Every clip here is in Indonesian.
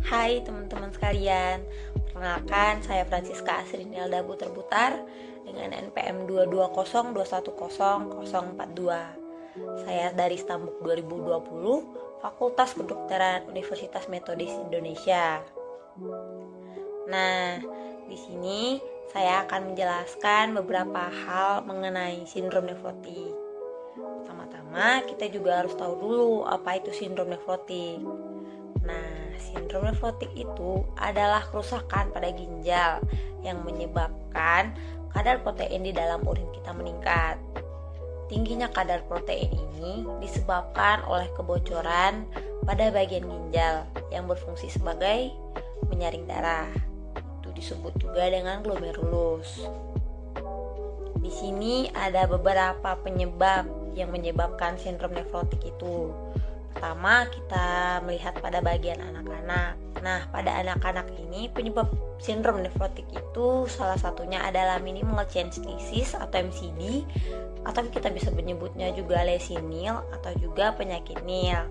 Hai teman-teman sekalian, perkenalkan saya Francisca Asrinelda Butar-Butar dengan NPM 220210042. Saya dari Stambuk 2020, Fakultas Kedokteran Universitas Metodis Indonesia. Nah, di sini saya akan menjelaskan beberapa hal mengenai sindrom nefrotik. Pertama-tama kita juga harus tahu dulu apa itu sindrom nefrotik. Nah, sindrom nefrotik itu adalah kerusakan pada ginjal yang menyebabkan kadar protein di dalam urin kita meningkat. Tingginya kadar protein ini disebabkan oleh kebocoran pada bagian ginjal yang berfungsi sebagai menyaring darah. Itu disebut juga dengan glomerulus. Di sini ada beberapa penyebab yang menyebabkan sindrom nefrotik itu. Pertama, kita melihat pada bagian anak-anak. Nah, pada anak-anak ini penyebab sindrom nefrotik itu salah satunya adalah minimal change disease atau MCD, atau kita bisa menyebutnya juga lesinil atau juga penyakit Nil.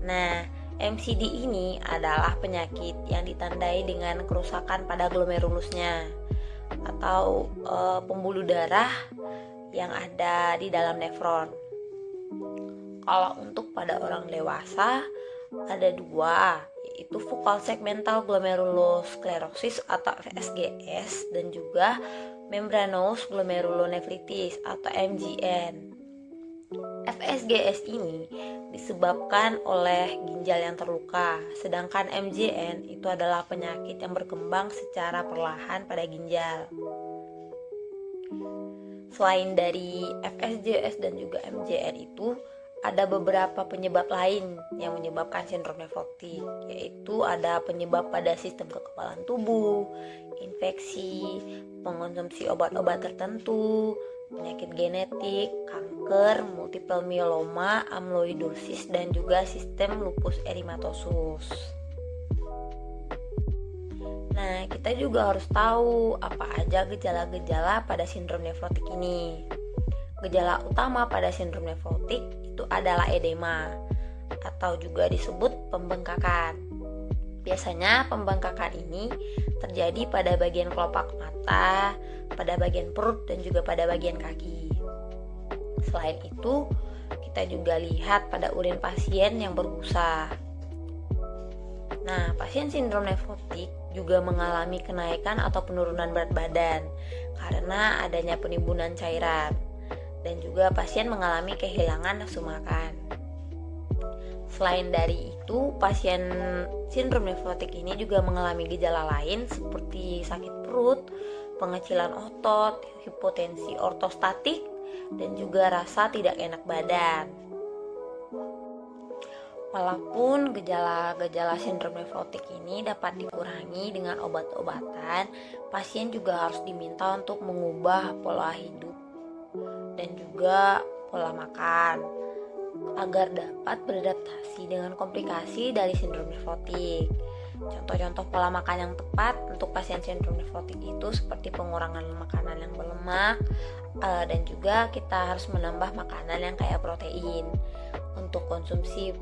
Nah, MCD ini adalah penyakit yang ditandai dengan kerusakan pada glomerulusnya atau pembuluh darah yang ada di dalam nefron. Kalau untuk pada orang dewasa ada dua, yaitu focal segmental glomerulosclerosis atau FSGS dan juga membranous glomerulonephritis atau MGN. FSGS ini disebabkan oleh ginjal yang terluka, sedangkan MGN itu adalah penyakit yang berkembang secara perlahan pada ginjal. Selain dari FSGS dan juga MGN itu, ada beberapa penyebab lain yang menyebabkan sindrom nefrotik, yaitu ada penyebab pada sistem kekebalan tubuh, infeksi, pengonsumsi obat-obat tertentu, penyakit genetik, kanker, multiple myeloma, amyloidosis, dan juga sistem lupus erythematosus. Nah, kita juga harus tahu apa aja gejala-gejala pada sindrom nefrotik ini. Gejala utama pada sindrom nefrotik itu adalah edema atau juga disebut pembengkakan. Biasanya pembengkakan ini terjadi pada bagian kelopak mata, pada bagian perut dan juga pada bagian kaki. Selain itu, kita juga lihat pada urin pasien yang berbusa. Nah, pasien sindrom nefrotik juga mengalami kenaikan atau penurunan berat badan karena adanya penimbunan cairan. Dan juga pasien mengalami kehilangan nafsu makan. Selain dari itu, pasien sindrom nefrotik ini juga mengalami gejala lain seperti sakit perut, pengecilan otot, hipotensi ortostatik, dan juga rasa tidak enak badan. Walaupun gejala-gejala sindrom nefrotik ini dapat dikurangi dengan obat-obatan, pasien juga harus diminta untuk mengubah pola hidup dan juga pola makan agar dapat beradaptasi dengan komplikasi dari sindrom nefrotik. Contoh-contoh pola makan yang tepat untuk pasien sindrom nefrotik itu seperti pengurangan makanan yang berlemak, dan juga kita harus menambah makanan yang kaya protein. Untuk konsumsi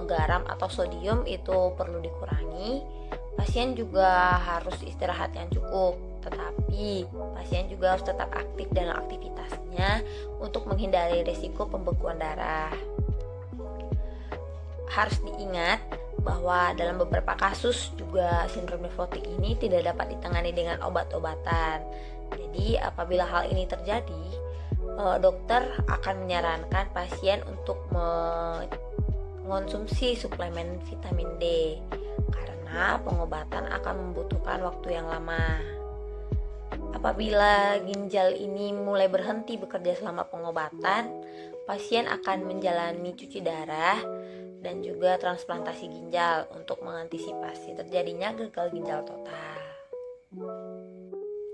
garam atau sodium itu perlu dikurangi. Pasien juga harus istirahat yang cukup, tetapi pasien juga harus tetap aktif dalam aktivitasnya untuk menghindari risiko pembekuan darah. Harus diingat bahwa dalam beberapa kasus juga sindrom nefrotik ini tidak dapat ditangani dengan obat-obatan. Jadi apabila hal ini terjadi, dokter akan menyarankan pasien untuk mengonsumsi suplemen vitamin D karena pengobatan akan membutuhkan waktu yang lama. Apabila ginjal ini mulai berhenti bekerja selama pengobatan, pasien akan menjalani cuci darah dan juga transplantasi ginjal untuk mengantisipasi terjadinya gagal ginjal total.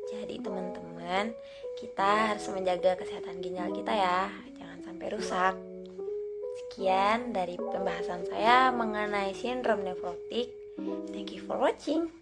Jadi teman-teman, kita harus menjaga kesehatan ginjal kita ya, jangan sampai rusak. Sekian dari pembahasan saya mengenai sindrom nefrotik. Thank you for watching.